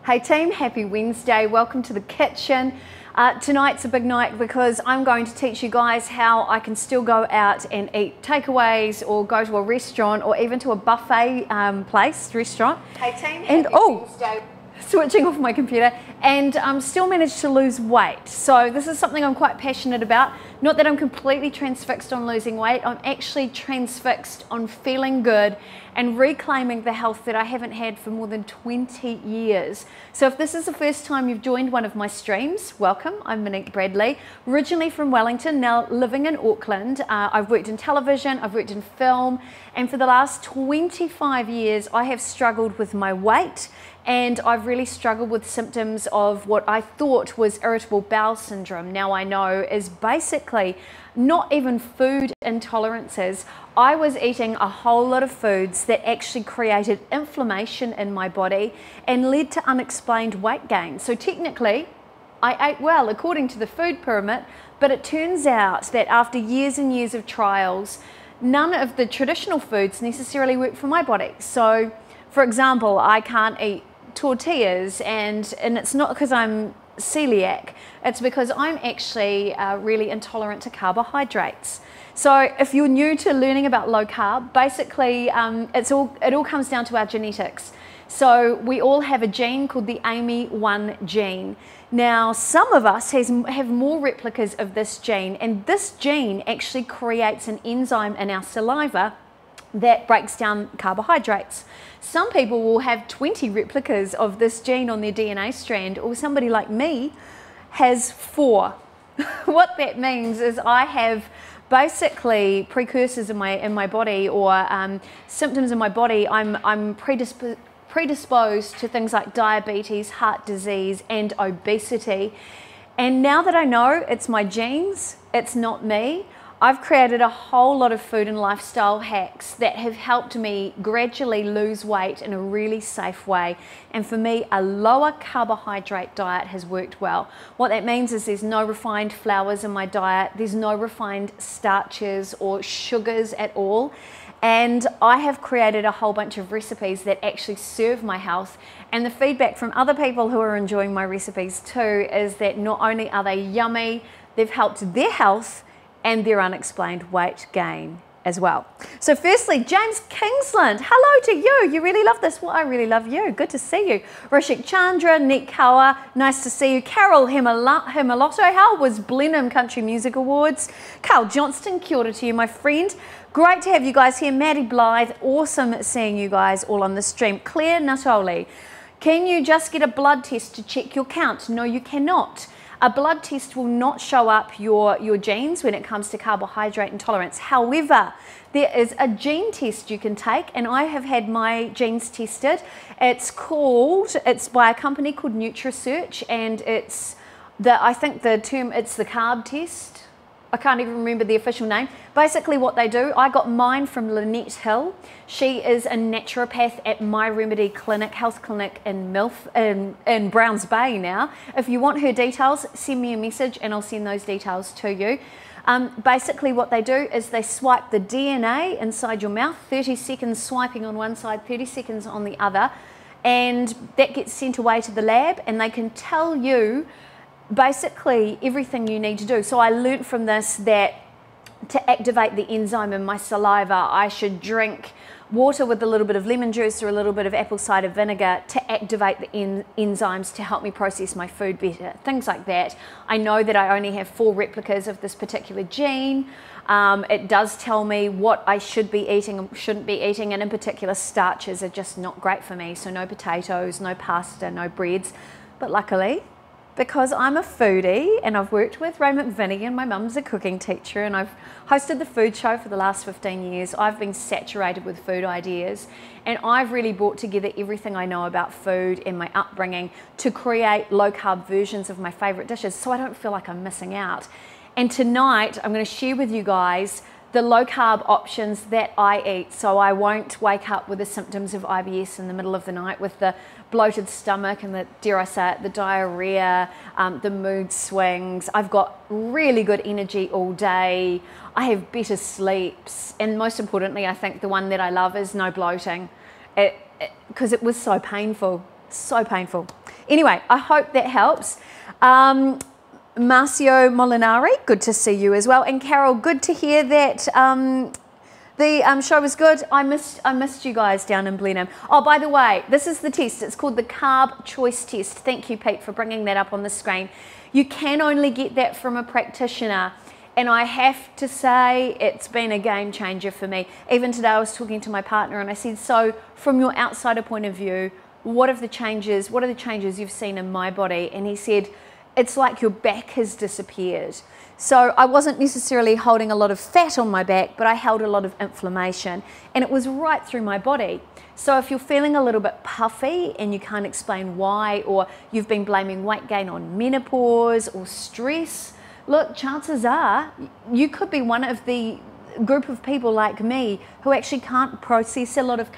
Hey team, happy Wednesday. Welcome to the kitchen. Tonight's a big night because I'm going to teach you guys how I can still go out and eat takeaways or go to a restaurant or even to a buffet restaurant. Hey team, happy Wednesday. Switching off my computer and still managed to lose weight. So this is something I'm quite passionate about. Not that I'm completely transfixed on losing weight, I'm actually transfixed on feeling good and reclaiming the health that I haven't had for more than 20 years. So if this is the first time you've joined one of my streams, welcome. I'm Monique Bradley, originally from Wellington, now living in Auckland. I've worked in television, I've worked in film, and for the last 25 years I have struggled with my weight, and I've really struggled with symptoms of what I thought was irritable bowel syndrome. Now I know is basically not even food intolerances. I was eating a whole lot of foods that actually created inflammation in my body and led to unexplained weight gain. So technically, I ate well according to the food pyramid, but it turns out that after years and years of trials, none of the traditional foods necessarily work for my body. So, for example, I can't eat tortillas, and it's not because I'm celiac, it's because I'm actually really intolerant to carbohydrates. So if you're new to learning about low carb, basically it all comes down to our genetics. So we all have a gene called the AMY1 gene. Now some of us have more replicas of this gene, and this gene actually creates an enzyme in our saliva that breaks down carbohydrates. Some people will have 20 replicas of this gene on their DNA strand, or somebody like me has 4. What that means is I have basically precursors in my body, or symptoms in my body. I'm predisposed to things like diabetes, heart disease, and obesity. And now that I know it's my genes, it's not me, I've created a whole lot of food and lifestyle hacks that have helped me gradually lose weight in a really safe way. And for me, a lower carbohydrate diet has worked well. What that means is there's no refined flours in my diet, there's no refined starches or sugars at all. And I have created a whole bunch of recipes that actually serve my health. And the feedback from other people who are enjoying my recipes too is that not only are they yummy, they've helped their health and their unexplained weight gain as well. So firstly, James Kingsland, hello to you. You really love this. Well, I really love you. Good to see you. Rishik Chandra, Nick Kawa, nice to see you. Carol Himalotto, how was Blenheim Country Music Awards? Carl Johnston, kia ora to you, my friend. Great to have you guys here. Maddie Blythe, awesome seeing you guys all on the stream. Claire Natoli, can you just get a blood test to check your count? No, you cannot. A blood test will not show up your genes when it comes to carbohydrate intolerance. However, there is a gene test you can take, and I have had my genes tested. It's by a company called NutriSearch, and I think the term, it's the carb test. I can't even remember the official name. Basically what they do, I got mine from Lynette Hill. She is a naturopath at My Remedy Clinic, Health Clinic in in Browns Bay now. If you want her details, send me a message and I'll send those details to you. Basically what they do is they swipe the DNA inside your mouth, 30 seconds swiping on one side, 30 seconds on the other, and that gets sent away to the lab, and they can tell you basically everything you need to do. So I learnt from this that to activate the enzyme in my saliva, I should drink water with a little bit of lemon juice or a little bit of apple cider vinegar to activate the enzymes to help me process my food better, things like that. I know that I only have 4 replicas of this particular gene. It does tell me what I should be eating and shouldn't be eating, and in particular starches are just not great for me. So no potatoes, no pasta, no breads. But luckily, because I'm a foodie and I've worked with Ray McVinney, and my mum's a cooking teacher, and I've hosted the food show for the last 15 years, I've been saturated with food ideas, and I've really brought together everything I know about food and my upbringing to create low carb versions of my favorite dishes so I don't feel like I'm missing out. And tonight I'm going to share with you guys the low carb options that I eat, so I won't wake up with the symptoms of IBS in the middle of the night with the bloated stomach and the, dare I say it, the diarrhea, the mood swings. I've got really good energy all day. I have better sleeps, and most importantly, I think the one that I love is no bloating, because it was so painful, so painful. Anyway, I hope that helps. Marcio Molinari, good to see you as well. And Carol, good to hear that the show was good. I missed you guys down in Blenheim. Oh, by the way, this is the test. It's called the Carb Choice Test. Thank you, Pete, for bringing that up on the screen. You can only get that from a practitioner. And I have to say, it's been a game changer for me. Even today, I was talking to my partner and I said, so from your outsider point of view, what are the changes you've seen in my body? And he said, it's like your back has disappeared. So I wasn't necessarily holding a lot of fat on my back, but I held a lot of inflammation and it was right through my body. So if you're feeling a little bit puffy and you can't explain why, or you've been blaming weight gain on menopause or stress, look, chances are you could be one of the group of people like me who actually can't process a lot of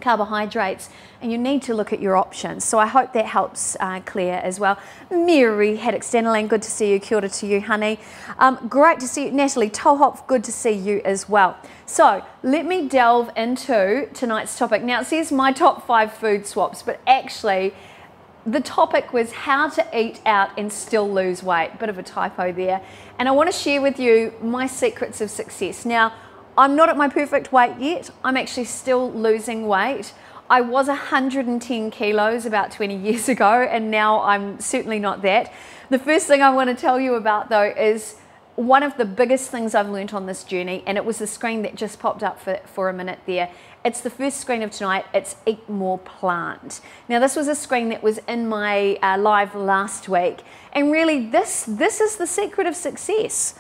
carbohydrates, and you need to look at your options. So I hope that helps Claire as well. Mary Haddock Stanley, good to see you. Kia ora to you, honey. Great to see you. Natalie Tohop, good to see you as well. So let me delve into tonight's topic. Now it says my top 5 food swaps, but actually the topic was how to eat out and still lose weight. Bit of a typo there. And I want to share with you my secrets of success. Now, I'm not at my perfect weight yet. I'm actually still losing weight. I was 110 kilos about 20 years ago, and now I'm certainly not that. The first thing I want to tell you about though is one of the biggest things I've learned on this journey, and it was the screen that just popped up for a minute there. It's the first screen of tonight. It's Eat More Plant. Now this was a screen that was in my live last week, and really this is the secret of success.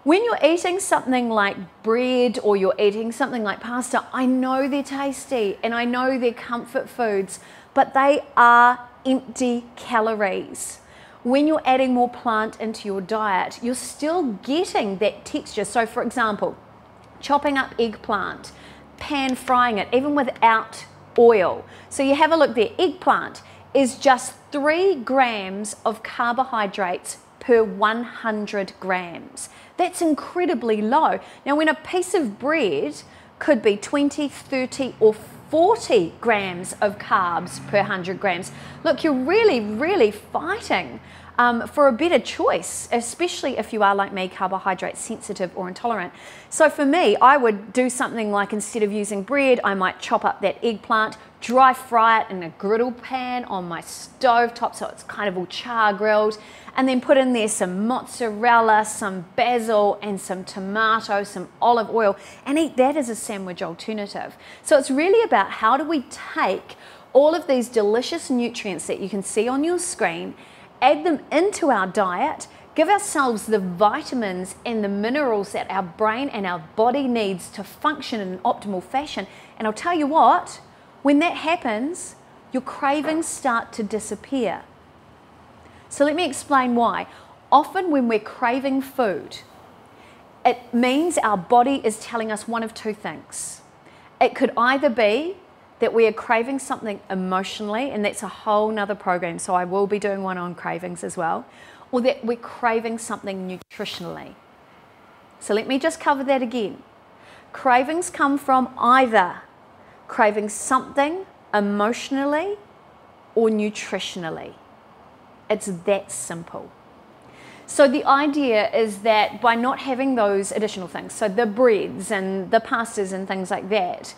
When you're eating something like bread or you're eating something like pasta, I know they're tasty and I know they're comfort foods, but they are empty calories. When you're adding more plant into your diet, you're still getting that texture. So for example, chopping up eggplant, pan frying it, even without oil. So you have a look there, eggplant is just 3 grams of carbohydrates per 100 grams. That's incredibly low. Now when a piece of bread could be 20, 30 or 40 grams of carbs per 100 grams, look, you're really fighting for a better choice, especially if you are like me, carbohydrate sensitive or intolerant. So for me, I would do something like, instead of using bread, I might chop up that eggplant, dry fry it in a griddle pan on my stove top so it's kind of all char grilled, and then put in there some mozzarella, some basil and some tomato, some olive oil, and eat that as a sandwich alternative. So it's really about how do we take all of these delicious nutrients that you can see on your screen, add them into our diet, give ourselves the vitamins and the minerals that our brain and our body needs to function in an optimal fashion. And I'll tell you what, when that happens, your cravings start to disappear. So let me explain why. Often when we're craving food, it means our body is telling us one of 2 things. It could either be that we are craving something emotionally, and that's a whole nother program, so I will be doing one on cravings as well, or that we're craving something nutritionally. So let me just cover that again. Cravings come from either craving something emotionally or nutritionally. It's that simple. So the idea is that by not having those additional things, so the breads and the pastas and things like that,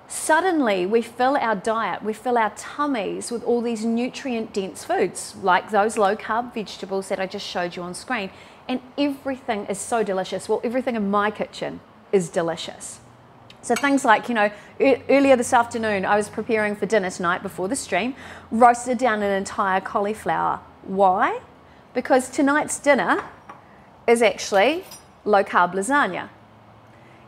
suddenly we fill our diet, we fill our tummies with all these nutrient-dense foods, like those low-carb vegetables that I just showed you on screen, and everything is so delicious. Well, everything in my kitchen is delicious. So things like, you know, earlier this afternoon, I was preparing for dinner tonight before the stream, roasted down an entire cauliflower. Why? Because tonight's dinner is actually low-carb lasagna.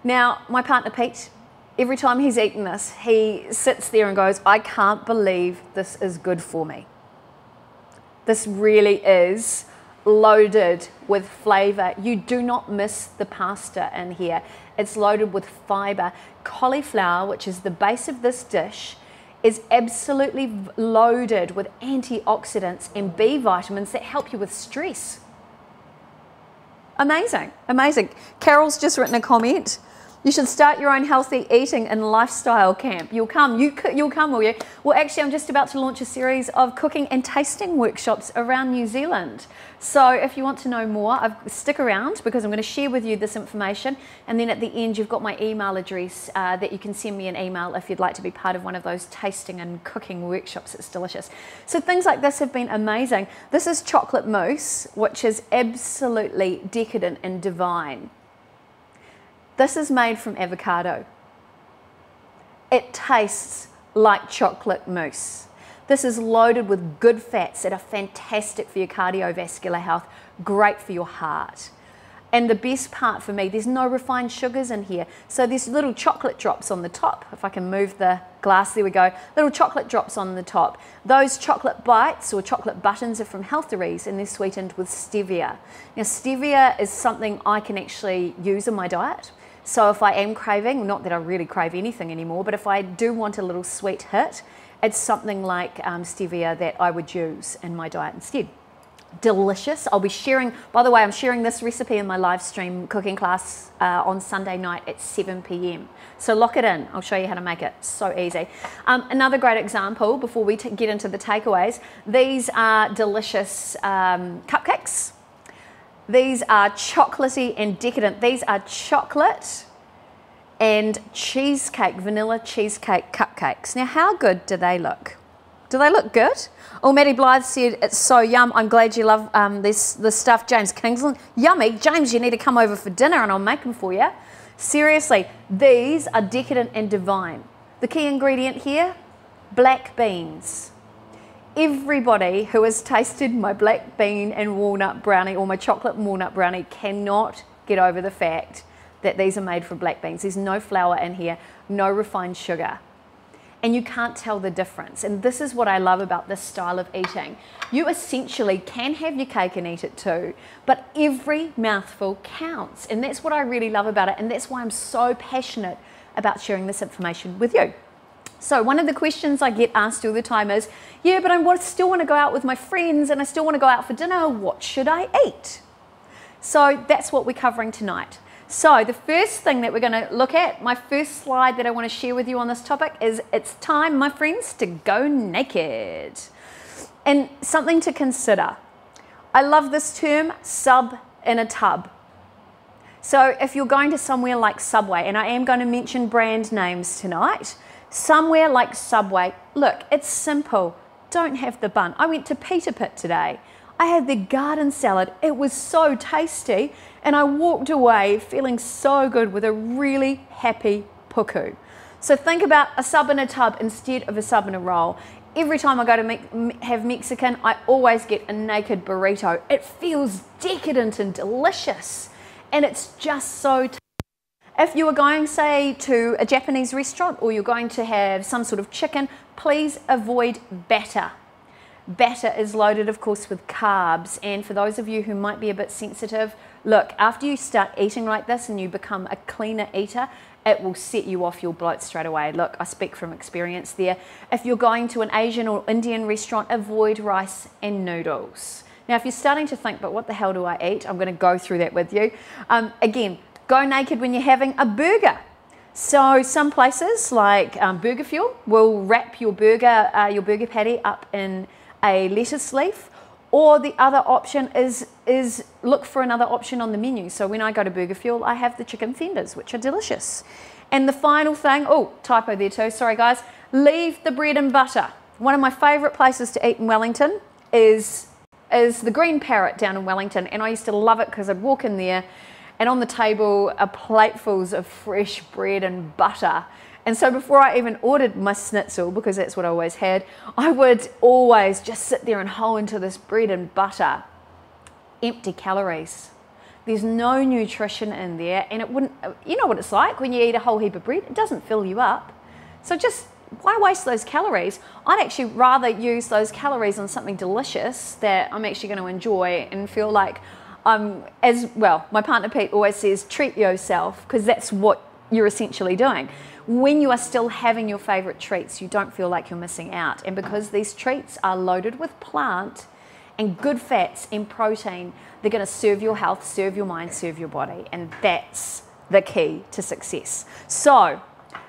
Now, my partner Pete, every time he's eaten this, he sits there and goes, I can't believe this is good for me. This really is loaded with flavor. You do not miss the pasta in here. It's loaded with fiber. Cauliflower, which is the base of this dish, is absolutely loaded with antioxidants and B vitamins that help you with stress. Amazing, amazing. Carol's just written a comment. You should start your own healthy eating and lifestyle camp. You'll come, you'll come, will you? Well, actually, I'm just about to launch a series of cooking and tasting workshops around New Zealand. So if you want to know more, stick around because I'm going to share with you this information. And then at the end, you've got my email address that you can send me an email if you'd like to be part of one of those tasting and cooking workshops. It's delicious. So things like this have been amazing. This is chocolate mousse, which is absolutely decadent and divine. This is made from avocado. It tastes like chocolate mousse. This is loaded with good fats that are fantastic for your cardiovascular health, great for your heart. And the best part for me, there's no refined sugars in here. So there's little chocolate drops on the top. If I can move the glass, there we go. Little chocolate drops on the top. Those chocolate bites or chocolate buttons are from Healtheries and they're sweetened with stevia. Now stevia is something I can actually use in my diet. So if I am craving, not that I really crave anything anymore, but if I do want a little sweet hit, it's something like stevia that I would use in my diet instead. Delicious. I'll be sharing, by the way, I'm sharing this recipe in my live stream cooking class on Sunday night at 7 p.m. So lock it in. I'll show you how to make it. So easy. Another great example before we get into the takeaways, these are delicious cupcakes. These are chocolatey and decadent. These are chocolate and cheesecake, vanilla cheesecake cupcakes. Now, how good do they look? Do they look good? Oh, Maddie Blythe said, it's so yum. I'm glad you love this stuff. James Kingsland, yummy. James, you need to come over for dinner and I'll make them for you. Seriously, these are decadent and divine. The key ingredient here, black beans. Everybody who has tasted my black bean and walnut brownie or my chocolate and walnut brownie cannot get over the fact that these are made from black beans. There's no flour in here, no refined sugar. And you can't tell the difference. And this is what I love about this style of eating. You essentially can have your cake and eat it too, but every mouthful counts. And that's what I really love about it. And that's why I'm so passionate about sharing this information with you. So one of the questions I get asked all the time is, yeah, but I still want to go out with my friends and I still want to go out for dinner. What should I eat? So that's what we're covering tonight. So the first thing that we're going to look at, my first slide that I want to share with you on this topic is it's time, my friends, to go naked. And something to consider. I love this term, sub in a tub. So if you're going to somewhere like Subway, and I am going to mention brand names tonight, somewhere like Subway, look, it's simple. Don't have the bun. I went to Peter Pit today. I had their garden salad. It was so tasty. And I walked away feeling so good with a really happy puku. So think about a sub in a tub instead of a sub in a roll. Every time I go to have Mexican, I always get a naked burrito. It feels decadent and delicious. And it's just so tasty. If you are going, say, to a Japanese restaurant or you're going to have some sort of chicken, please avoid batter. Batter is loaded, of course, with carbs. And for those of you who might be a bit sensitive, look, after you start eating like this and you become a cleaner eater, it will set you off your bloat straight away. Look, I speak from experience there. If you're going to an Asian or Indian restaurant, avoid rice and noodles. Now, if you're starting to think, but what the hell do I eat? I'm going to go through that with you. Again, go naked when you're having a burger. So some places like Burger Fuel will wrap your burger patty up in a lettuce leaf, or the other option is look for another option on the menu. So when I go to Burger Fuel, I have the chicken fenders, which are delicious. And the final thing, oh, typo there too, sorry guys, leave the bread and butter. One of my favourite places to eat in Wellington is the Green Parrot down in Wellington, and I used to love it because I'd walk in there and on the table are platefuls of fresh bread and butter. And so before I even ordered my schnitzel, because that's what I always had, I would always just sit there and hoe into this bread and butter. Empty calories. There's no nutrition in there, and it wouldn't, you know what it's like when you eat a whole heap of bread, it doesn't fill you up. So just, why waste those calories? I'd actually rather use those calories on something delicious that I'm actually going to enjoy and feel like as well, my partner Pete always says, treat yourself, because that's what you're essentially doing. When you are still having your favorite treats, you don't feel like you're missing out. And because these treats are loaded with plant and good fats and protein, they're going to serve your health, serve your mind, serve your body. And that's the key to success. So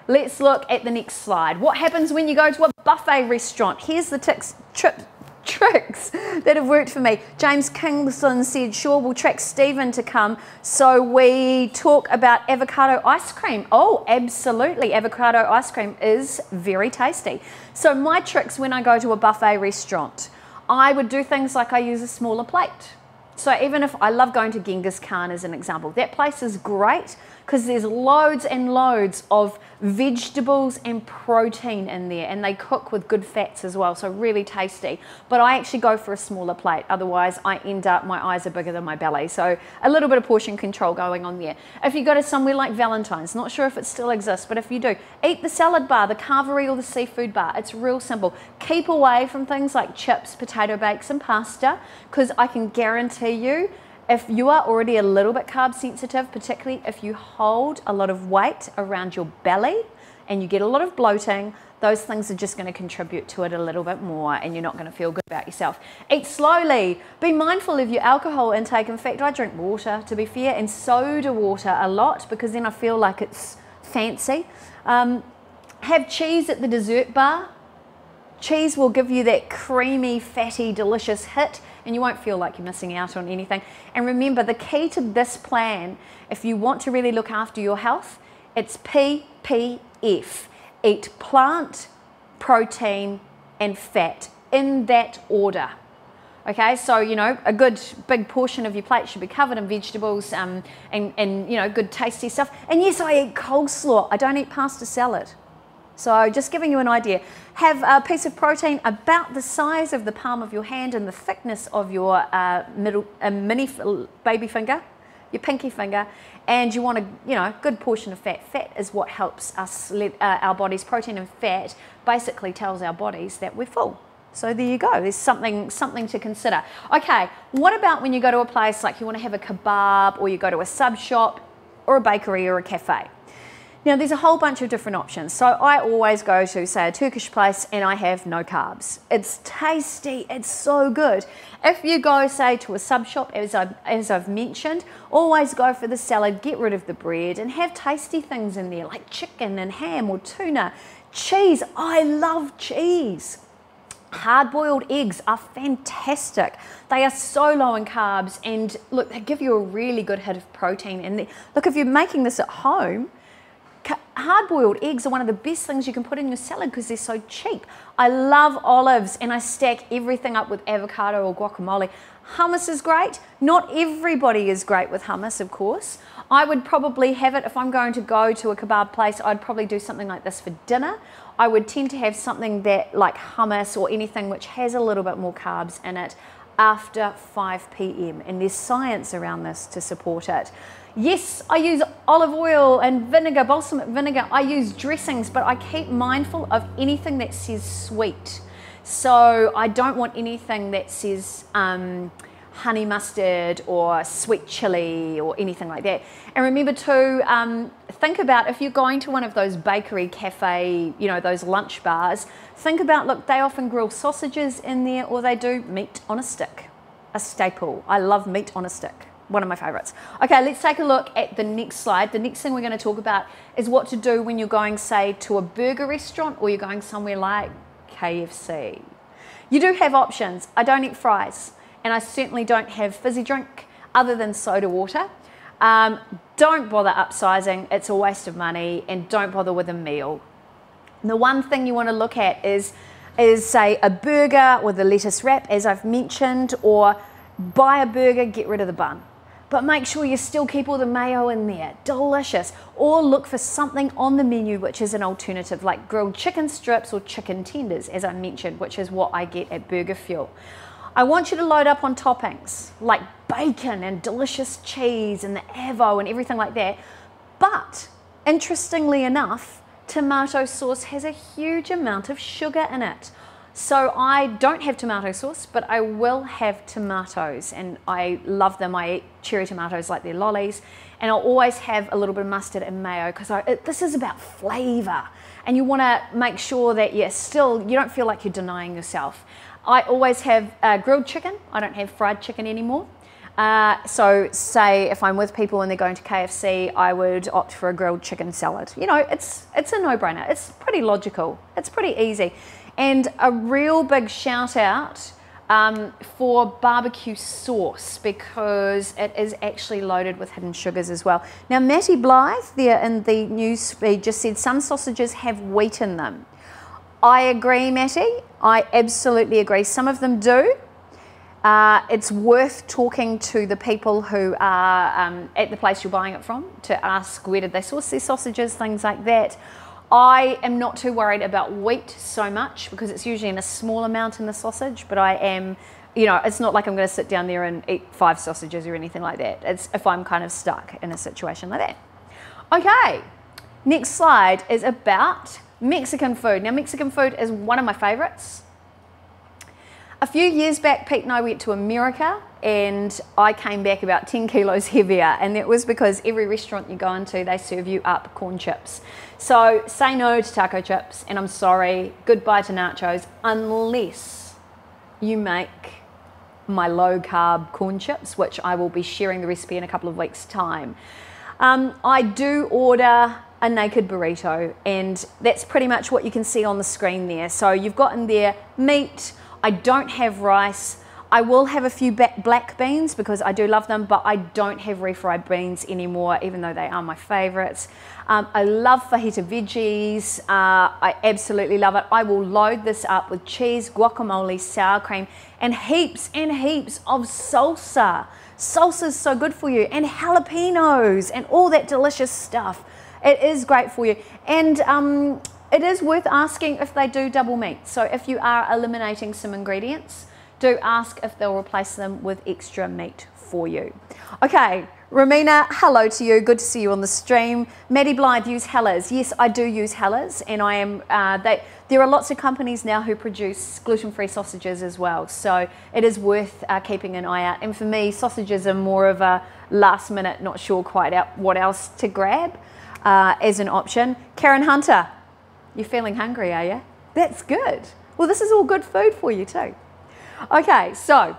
let's look at the next slide. What happens when you go to a buffet restaurant? Here's the tricks that have worked for me. James Kingsland said, sure, we'll track Stephen to come. So we talk about avocado ice cream. Oh, absolutely. Avocado ice cream is very tasty. So my tricks when I go to a buffet restaurant, I would do things like I use a smaller plate. So even if I love going to Genghis Khan as an example, that place is great because there's loads and loads of vegetables and protein in there, and they cook with good fats as well, so really tasty. But I actually go for a smaller plate, otherwise I end up, my eyes are bigger than my belly, so a little bit of portion control going on there. If you go to somewhere like Valentine's, not sure if it still exists, but if you do, eat the salad bar, the carvery or the seafood bar. It's real simple. Keep away from things like chips, potato bakes and pasta, because I can guarantee you, if you are already a little bit carb sensitive, particularly if you hold a lot of weight around your belly and you get a lot of bloating, those things are just going to contribute to it a little bit more, and you're not going to feel good about yourself. Eat slowly. Be mindful of your alcohol intake. In fact, I drink water, to be fair, and soda water a lot, because then I feel like it's fancy. Have cheese at the dessert bar. Cheese will give you that creamy, fatty, delicious hit, and you won't feel like you're missing out on anything. And remember, the key to this plan, if you want to really look after your health, it's PPF. Eat plant, protein, and fat in that order. Okay, so, you know, a good big portion of your plate should be covered in vegetables and you know, good tasty stuff. And yes, I eat coleslaw. I don't eat pasta salad. So just giving you an idea. Have a piece of protein about the size of the palm of your hand and the thickness of your mini baby finger, your pinky finger, and you want a, you know, good portion of fat. Fat is what helps us let our bodies, protein and fat basically tells our bodies that we're full. So there you go, there's something to consider. Okay, what about when you go to a place like you want to have a kebab, or you go to a sub shop or a bakery or a cafe? Now there's a whole bunch of different options. So I always go to, say, a Turkish place and I have no carbs. It's tasty, it's so good. If you go, say, to a sub shop, as I've mentioned, always go for the salad, get rid of the bread, and have tasty things in there like chicken and ham or tuna. Cheese, I love cheese. Hard-boiled eggs are fantastic. They are so low in carbs, and look, they give you a really good hit of protein. And look, if you're making this at home, hard-boiled eggs are one of the best things you can put in your salad because they're so cheap. I love olives, and I stack everything up with avocado or guacamole. Hummus is great. Not everybody is great with hummus, of course. I would probably have it, if I'm going to go to a kebab place, I'd probably do something like this for dinner. I would tend to have something that, like hummus or anything which has a little bit more carbs in it, after 5 p.m. and there's science around this to support it. Yes, I use olive oil and vinegar, balsamic vinegar. I use dressings, but I keep mindful of anything that says sweet. So I don't want anything that says honey mustard or sweet chili or anything like that. And remember to think about, if you're going to one of those bakery, cafe, you know, those lunch bars, think about, look, they often grill sausages in there, or they do meat on a stick, a staple. I love meat on a stick. One of my favorites. Okay, let's take a look at the next slide. The next thing we're going to talk about is what to do when you're going, say, to a burger restaurant, or you're going somewhere like KFC. You do have options. I don't eat fries, and I certainly don't have fizzy drink other than soda water. Don't bother upsizing. It's a waste of money, and don't bother with a meal. The one thing you want to look at is say a burger with a lettuce wrap, as I've mentioned, or buy a burger, get rid of the bun. But make sure you still keep all the mayo in there. Delicious. Or look for something on the menu which is an alternative, like grilled chicken strips or chicken tenders, as I mentioned, which is what I get at Burger Fuel. I want you to load up on toppings like bacon and delicious cheese and the avo and everything like that. But interestingly enough, tomato sauce has a huge amount of sugar in it. So I don't have tomato sauce, but I will have tomatoes, and I love them. I eat cherry tomatoes like they're lollies, and I'll always have a little bit of mustard and mayo, because this is about flavor, and you want to make sure that you don't feel like you're denying yourself. I always have grilled chicken. I don't have fried chicken anymore. So say if I'm with people and they're going to KFC, I would opt for a grilled chicken salad. You know, it's a no-brainer. It's pretty logical. It's pretty easy. And a real big shout out for barbecue sauce, because it is actually loaded with hidden sugars as well. Now, Matty Blythe there in the news feed just said some sausages have wheat in them. I agree, Matty. I absolutely agree. Some of them do. It's worth talking to the people who are at the place you're buying it from to ask where did they source their sausages, things like that. I am not too worried about wheat so much because it's usually in a small amount in the sausage, but I am, you know, it's not like I'm going to sit down there and eat 5 sausages or anything like that. It's if I'm kind of stuck in a situation like that. Okay, next slide is about Mexican food. Now, Mexican food is one of my favorites. A few years back, Pete and I went to America and I came back about 10 kilos heavier, and that was because every restaurant you go into, they serve you up corn chips. So say no to taco chips, and I'm sorry, goodbye to nachos, unless you make my low carb corn chips, which I will be sharing the recipe in a couple of weeks' time. I do order a naked burrito, and that's pretty much what you can see on the screen there. So you've got in there meat. I don't have rice. I will have a few black beans because I do love them, but I don't have refried beans anymore, even though they are my favorites. I love fajita veggies. I absolutely love it. I will load this up with cheese, guacamole, sour cream, and heaps of salsa. Salsa is so good for you, and jalapenos, and all that delicious stuff. It is great for you. And it is worth asking if they do double meat. So if you are eliminating some ingredients, do ask if they'll replace them with extra meat for you. Okay, Romina, hello to you. Good to see you on the stream. Maddie Blythe, use Hellas. Yes, I do use Hellas, and I am. There are lots of companies now who produce gluten-free sausages as well, so it is worth keeping an eye out. And for me, sausages are more of a last minute, not sure quite out what else to grab as an option. Karen Hunter, you're feeling hungry, are you? That's good. Well, this is all good food for you too. Okay, so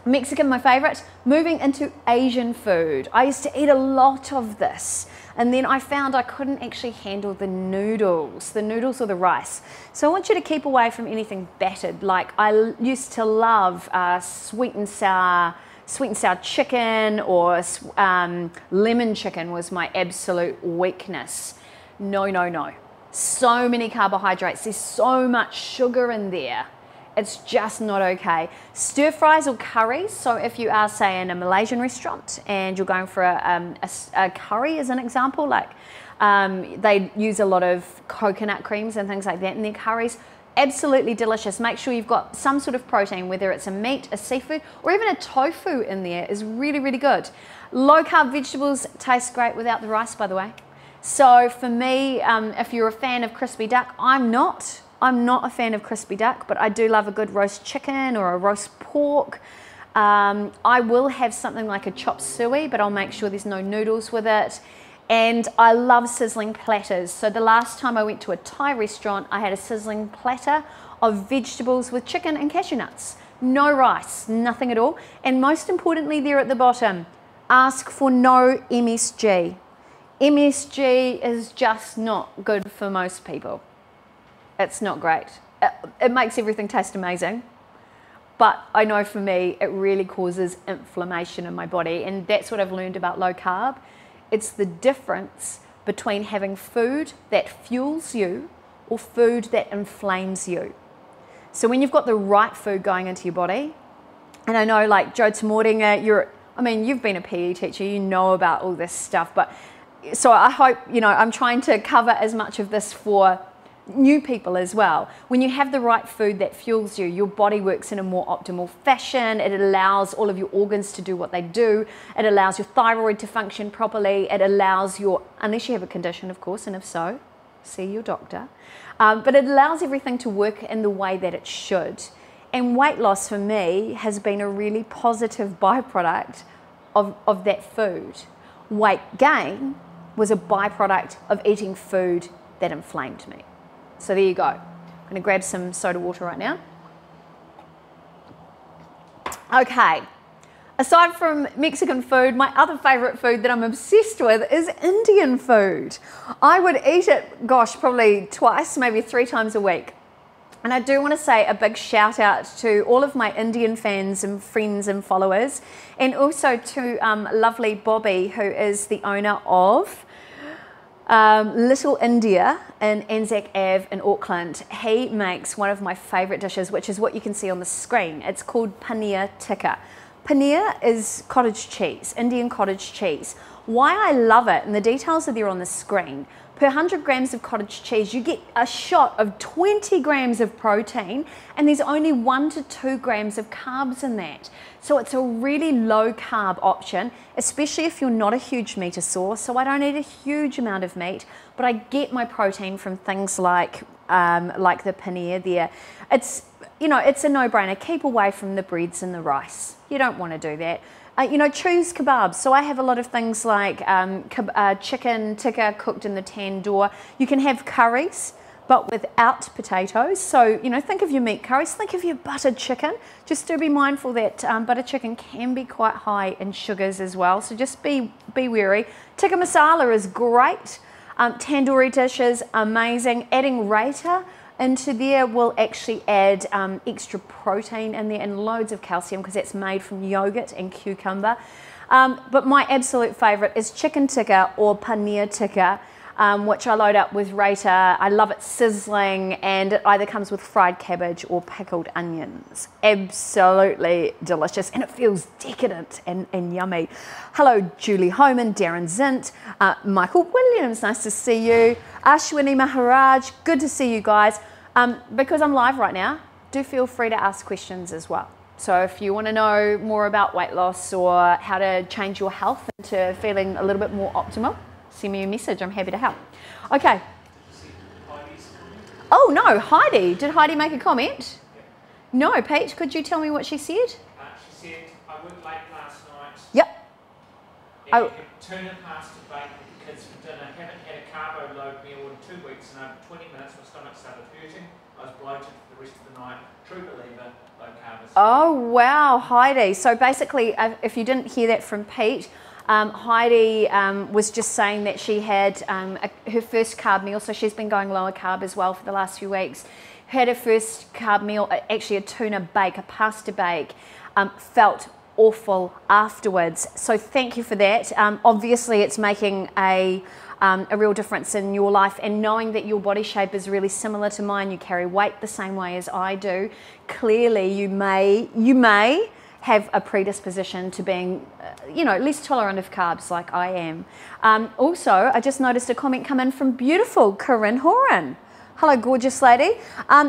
Mexican, my favorite. Moving into Asian food. I used to eat a lot of this, and then I found I couldn't actually handle the noodles or the rice. So I want you to keep away from anything battered. Like I used to love sweet and sour chicken, or lemon chicken was my absolute weakness. No. So many carbohydrates, there's so much sugar in there. It's just not okay. Stir fries or curries, so if you are, say, in a Malaysian restaurant and you're going for a curry as an example, like they use a lot of coconut creams and things like that in their curries, absolutely delicious. Make sure you've got some sort of protein, whether it's a meat, a seafood, or even a tofu in there is really, really good. Low carb vegetables taste great without the rice, by the way. So for me, if you're a fan of crispy duck, I'm not a fan of crispy duck, but I do love a good roast chicken or a roast pork. I will have something like a chop suey, but I'll make sure there's no noodles with it. And I love sizzling platters. So the last time I went to a Thai restaurant, I had a sizzling platter of vegetables with chicken and cashew nuts. No rice, nothing at all. And most importantly there at the bottom, ask for no MSG. MSG is just not good for most people. It's not great. It makes everything taste amazing, but I know for me it really causes inflammation in my body, and that's what I've learned about low carb. It's the difference between having food that fuels you or food that inflames you. So when you've got the right food going into your body, and I know like Joe Tamordinga, you've been a PE teacher, you know about all this stuff, but so I hope, I'm trying to cover as much of this for new people as well. When you have the right food that fuels you, your body works in a more optimal fashion. It allows all of your organs to do what they do. It allows your thyroid to function properly. It allows unless you have a condition, of course, and if so, see your doctor. But it allows everything to work in the way that it should. And weight loss for me has been a really positive byproduct of that food. Weight gain was a byproduct of eating food that inflamed me. So there you go. I'm going to grab some soda water right now. Okay, Aside from Mexican food, my other favorite food that I'm obsessed with is Indian food. I would eat it, gosh, probably twice, maybe 3 times a week. And I do want to say a big shout out to all of my Indian fans and friends and followers, and also to lovely Bobby, who is the owner of Little India in Anzac Ave in Auckland. He makes one of my favorite dishes, which is what you can see on the screen. It's called paneer tikka. Paneer is cottage cheese, Indian cottage cheese. Why I love it, and the details are there on the screen. Per 100 grams of cottage cheese, you get a shot of 20 grams of protein, and there's only 1 to 2 grams of carbs in that. So it's a really low carb option, especially if you're not a huge meatasaur. So I don't eat a huge amount of meat, but I get my protein from things like the paneer there. It's, you know, it's a no-brainer. Keep away from the breads and the rice. You don't want to do that. You know, choose kebabs. So I have a lot of things like chicken tikka cooked in the tandoor. You can have curries, but without potatoes. So, you know, think of your meat curries, think of your buttered chicken. Just do be mindful that buttered chicken can be quite high in sugars as well. So just be wary. Tikka masala is great. Tandoori dishes, amazing. Adding raita into there will actually add extra protein in there and loads of calcium, because it's made from yogurt and cucumber. But my absolute favorite is chicken tikka or paneer tikka, which I load up with raita. I love it sizzling, and it either comes with fried cabbage or pickled onions. Absolutely delicious, and it feels decadent and yummy. Hello, Julie Homan, Darren Zint, Michael Williams, nice to see you. Ashwini Maharaj, good to see you guys. Because I'm live right now, do feel free to ask questions as well. So if you want to know more about weight loss or how to change your health into feeling a little bit more optimal, send me a message. I'm happy to help. Okay. Oh no, Heidi. Did Heidi make a comment? No, Pete, could you tell me what she said? She said, I worked late last night. Yep. And tuna pasta bake with the kids for dinner. Haven't had a carbo load meal in 2 weeks, and over 20 minutes my stomach started hurting. I was bloated for the rest of the night. True believer, low carbs. Oh wow, Heidi. So basically, if you didn't hear that from Pete, Heidi was just saying that she had her first carb meal, so she's been going lower carb as well for the last few weeks. Had her first carb meal, actually a tuna bake, a pasta bake, felt awful afterwards. So thank you for that. Obviously it's making a real difference in your life, and knowing that your body shape is really similar to mine, you carry weight the same way as I do, clearly you may have a predisposition to being, you know, less tolerant of carbs like I am. Also, I just noticed a comment come in from beautiful Corinne Horan. Hello, gorgeous lady.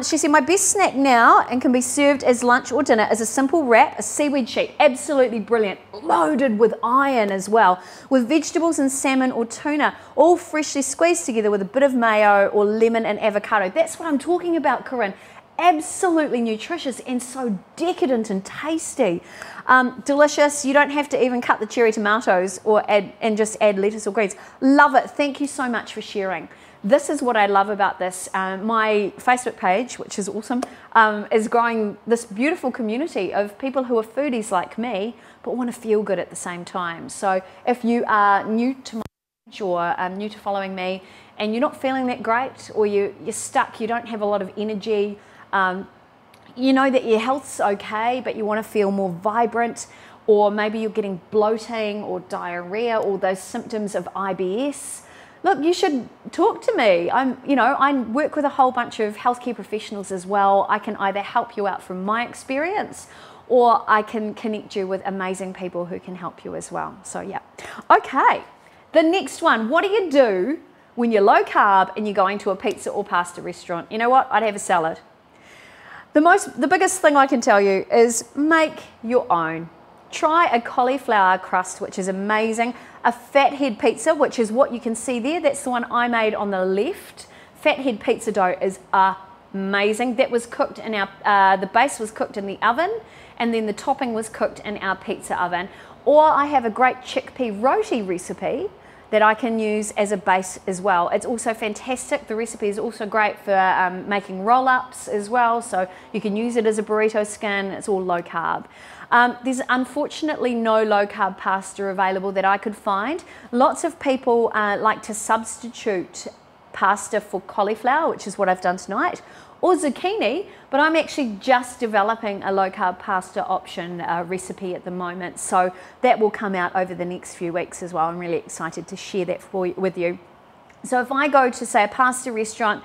She said, my best snack now and can be served as lunch or dinner is a simple wrap, a seaweed sheet. Absolutely brilliant. Loaded with iron as well, with vegetables and salmon or tuna, all freshly squeezed together with a bit of mayo or lemon and avocado. That's what I'm talking about, Corinne. Absolutely nutritious and so decadent and tasty. Delicious. You don't have to even cut the cherry tomatoes or just add lettuce or greens. Love it. Thank you so much for sharing. This is what I love about this. My Facebook page, which is awesome, is growing this beautiful community of people who are foodies like me, but want to feel good at the same time. So if you are new to my page or new to following me and you're not feeling that great, or you're stuck, you don't have a lot of energy, you know that your health's okay, but you want to feel more vibrant, or maybe you're getting bloating or diarrhea or those symptoms of IBS, look, you should talk to me. I work with a whole bunch of healthcare professionals as well. I can either help you out from my experience, or I can connect you with amazing people who can help you as well. So yeah. Okay, the next one. What do you do when you're low carb and you're going to a pizza or pasta restaurant? You know what? I'd have a salad. The biggest thing I can tell you is make your own. Try a cauliflower crust, which is amazing. A fathead pizza, which is what you can see there. That's the one I made on the left. Fathead pizza dough is amazing. That was cooked in our, the base was cooked in the oven, and then the topping was cooked in our pizza oven. Or I have a great chickpea roti recipe that I can use as a base as well. It's also fantastic. The recipe is also great for making roll-ups as well, so you can use it as a burrito skin. It's all low carb. There's unfortunately no low-carb pasta available that I could find. Lots of people like to substitute pasta for cauliflower, which is what I've done tonight, or zucchini, but I'm actually just developing a low-carb pasta option recipe at the moment, so that will come out over the next few weeks as well. I'm really excited to share that with you. So if I go to, say, a pasta restaurant,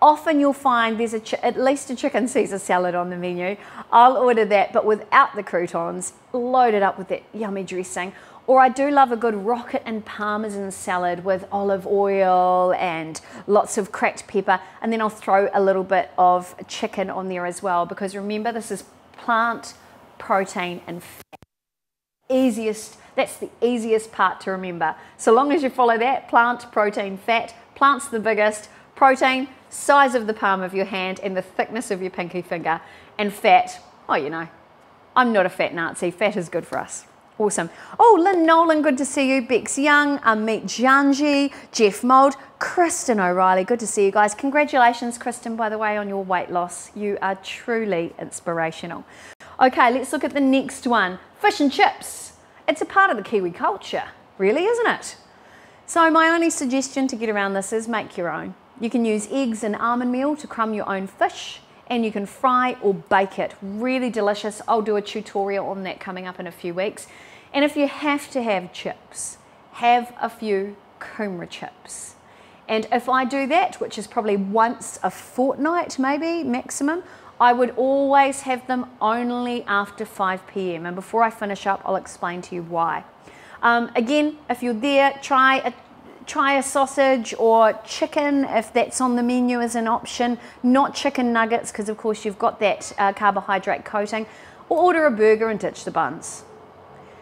often you'll find there's at least a chicken Caesar salad on the menu. I'll order that, but without the croutons, loaded up with that yummy dressing. Or I do love a good rocket and parmesan salad with olive oil and lots of cracked pepper. And then I'll throw a little bit of chicken on there as well, because remember, this is plant, protein, and fat. That's the easiest part to remember. So long as you follow that, plant, protein, fat. Plant's the biggest, protein, size of the palm of your hand and the thickness of your pinky finger, and fat, oh, you know, I'm not a fat Nazi. Fat is good for us. Awesome. Oh, Lynn Nolan, good to see you. Bex Young, Amit Janji, Jeff Mould, Kristen O'Reilly, good to see you guys. Congratulations, Kristen, by the way, on your weight loss. You are truly inspirational. Okay, let's look at the next one. Fish and chips. It's a part of the Kiwi culture, really, isn't it? So my only suggestion to get around this is make your own. You can use eggs and almond meal to crumb your own fish, and you can fry or bake it. Really delicious. I'll do a tutorial on that coming up in a few weeks. And if you have to have chips, have a few kumara chips. And if I do that, which is probably once a fortnight maybe maximum, I would always have them only after 5 p.m. And before I finish up, I'll explain to you why. Again, if you're there, try a sausage or chicken if that's on the menu as an option. Not chicken nuggets, because of course you've got that carbohydrate coating. Or order a burger and ditch the buns.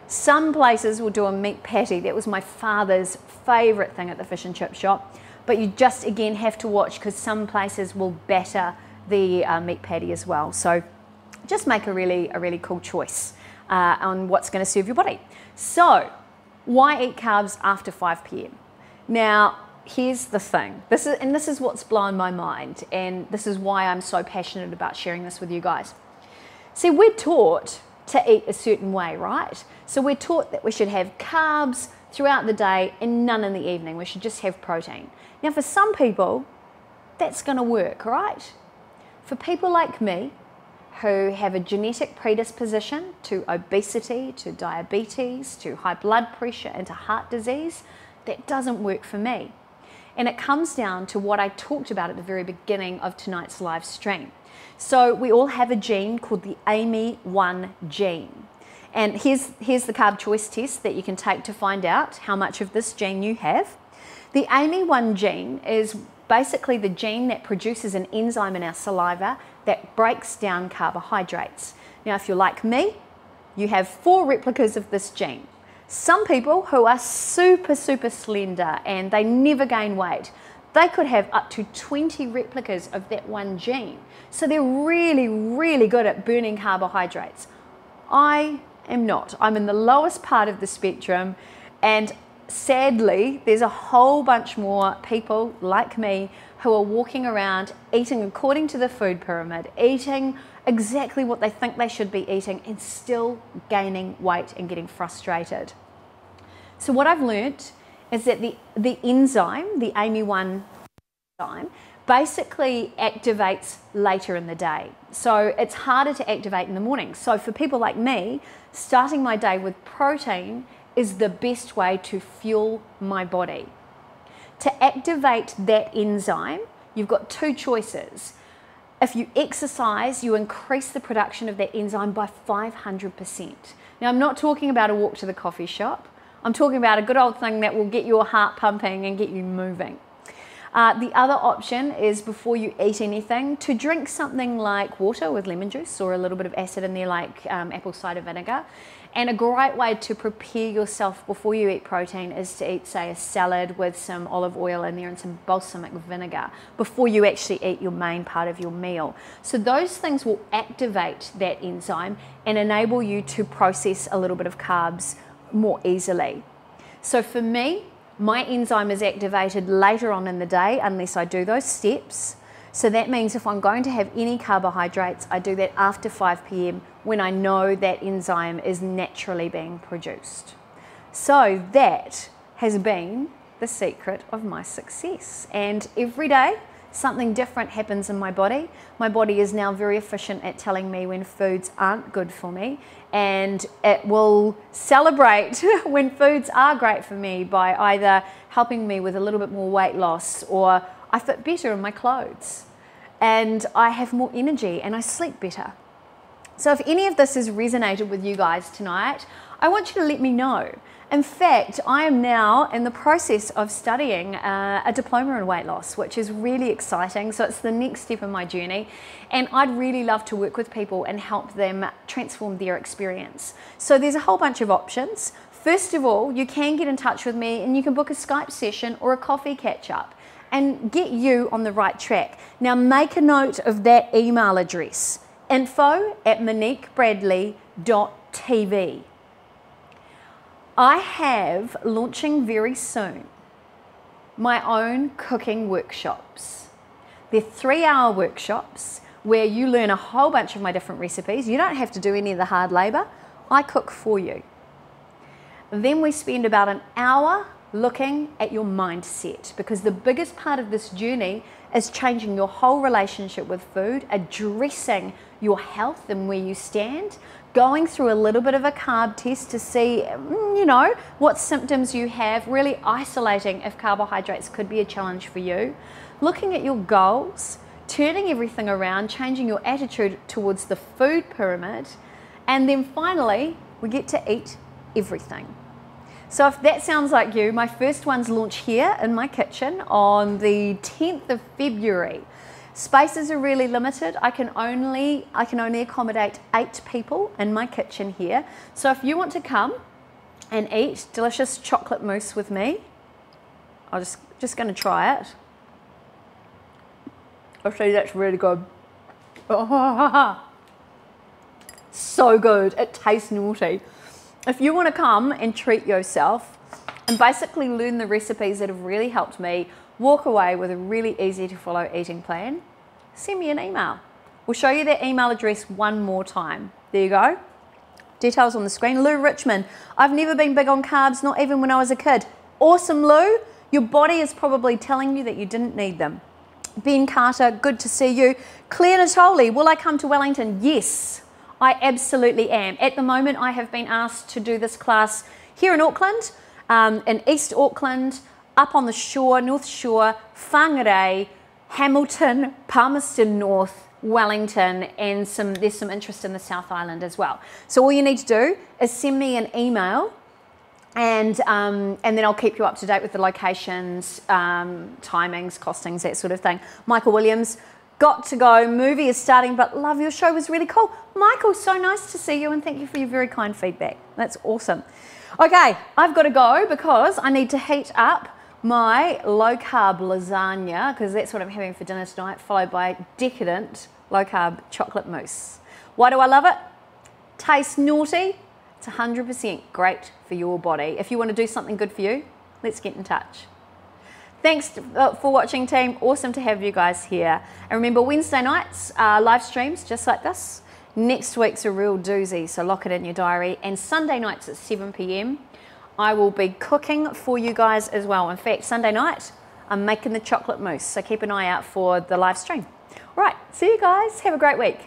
Some places will do a meat patty. That was my father's favourite thing at the fish and chip shop. But you just, again, have to watch, because some places will batter the meat patty as well. So just make a really cool choice on what's going to serve your body. So why eat carbs after 5 p.m? Now, here's the thing. This is what's blown my mind, and this is why I'm so passionate about sharing this with you guys. See, we're taught to eat a certain way, right? So we're taught that we should have carbs throughout the day and none in the evening. We should just have protein. Now, for some people, that's going to work, right? For people like me, who have a genetic predisposition to obesity, to diabetes, to high blood pressure, and to heart disease, that doesn't work for me. And it comes down to what I talked about at the very beginning of tonight's live stream. So we all have a gene called the AMY1 gene. And here's the carb choice test that you can take to find out how much of this gene you have. The AMY1 gene is basically the gene that produces an enzyme in our saliva that breaks down carbohydrates. Now, if you're like me, you have 4 replicas of this gene. Some people who are super slender and they never gain weight, they could have up to 20 replicas of that one gene. So they're really good at burning carbohydrates. I am not. I'm in the lowest part of the spectrum, and sadly, there's a whole bunch more people like me who are walking around eating according to the food pyramid, eating exactly what they think they should be eating, and still gaining weight and getting frustrated. So what I've learnt is that the enzyme, the AMY1 enzyme, basically activates later in the day. So it's harder to activate in the morning. So for people like me, starting my day with protein is the best way to fuel my body. To activate that enzyme, you've got 2 choices. If you exercise, you increase the production of that enzyme by 500%. Now, I'm not talking about a walk to the coffee shop. I'm talking about a good old thing that will get your heart pumping and get you moving. The other option is, before you eat anything, to drink something like water with lemon juice or a little bit of acid in there, like apple cider vinegar. And a great way to prepare yourself before you eat protein is to eat, say, a salad with some olive oil in there and some balsamic vinegar before you actually eat your main part of your meal. So those things will activate that enzyme and enable you to process a little bit of carbs more easily. So for me, my enzyme is activated later on in the day unless I do those steps. So that means if I'm going to have any carbohydrates, I do that after 5 p.m. when I know that enzyme is naturally being produced. So that has been the secret of my success. And every day, something different happens in my body. My body is now very efficient at telling me when foods aren't good for me, and it will celebrate when foods are great for me by either helping me with a little bit more weight loss, or I fit better in my clothes and I have more energy and I sleep better. So if any of this has resonated with you guys tonight, I want you to let me know. In fact, I am now in the process of studying a diploma in weight loss, which is really exciting. So it's the next step in my journey. And I'd really love to work with people and help them transform their experience. So there's a whole bunch of options. First of all, you can get in touch with me and you can book a Skype session or a coffee catch up and get you on the right track. Now make a note of that email address, info@moniquebradley.tv. I have, launching very soon, my own cooking workshops. They're 3-hour workshops where you learn a whole bunch of my different recipes. You don't have to do any of the hard labor. I cook for you. Then we spend about an hour looking at your mindset, because the biggest part of this journey is changing your whole relationship with food, addressing your health and where you stand, going through a little bit of a carb test to see, you know, what symptoms you have, really isolating if carbohydrates could be a challenge for you, looking at your goals, turning everything around, changing your attitude towards the food pyramid, and then finally, we get to eat everything. So if that sounds like you, my first ones launch here in my kitchen on the 10th of February. Spaces are really limited. I can only accommodate 8 people in my kitchen here. So if you want to come and eat delicious chocolate mousse with me, I'm just going to try it. I'll show you, that's really good. So good. It tastes naughty. If you want to come and treat yourself and basically learn the recipes that have really helped me walk away with a really easy to follow eating plan, send me an email. We'll show you that email address one more time. There you go. Details on the screen. Lou Richmond, I've never been big on carbs, not even when I was a kid. Awesome, Lou. Your body is probably telling you that you didn't need them. Ben Carter, good to see you. Claire Natoli, will I come to Wellington? Yes, I absolutely am. At the moment, I have been asked to do this class here in Auckland, in East Auckland, up on the shore, North Shore, Whangarei, Hamilton, Palmerston North, Wellington, and there's some interest in the South Island as well. So all you need to do is send me an email, and then I'll keep you up to date with the locations, timings, costings, that sort of thing. Michael Williams, got to go. Movie is starting, but love your show, was really cool. Michael, so nice to see you, and thank you for your very kind feedback. That's awesome. Okay, I've got to go because I need to heat up my low-carb lasagna, because that's what I'm having for dinner tonight, followed by decadent low-carb chocolate mousse. Why do I love it? Tastes naughty. It's 100% great for your body. If you want to do something good for you, let's get in touch. Thanks for watching, team. Awesome to have you guys here. And remember, Wednesday nights are live streams just like this. Next week's a real doozy, so lock it in your diary. And Sunday nights at 7 p.m, I will be cooking for you guys as well. In fact, Sunday night, I'm making the chocolate mousse, so keep an eye out for the live stream. All right, see you guys. Have a great week.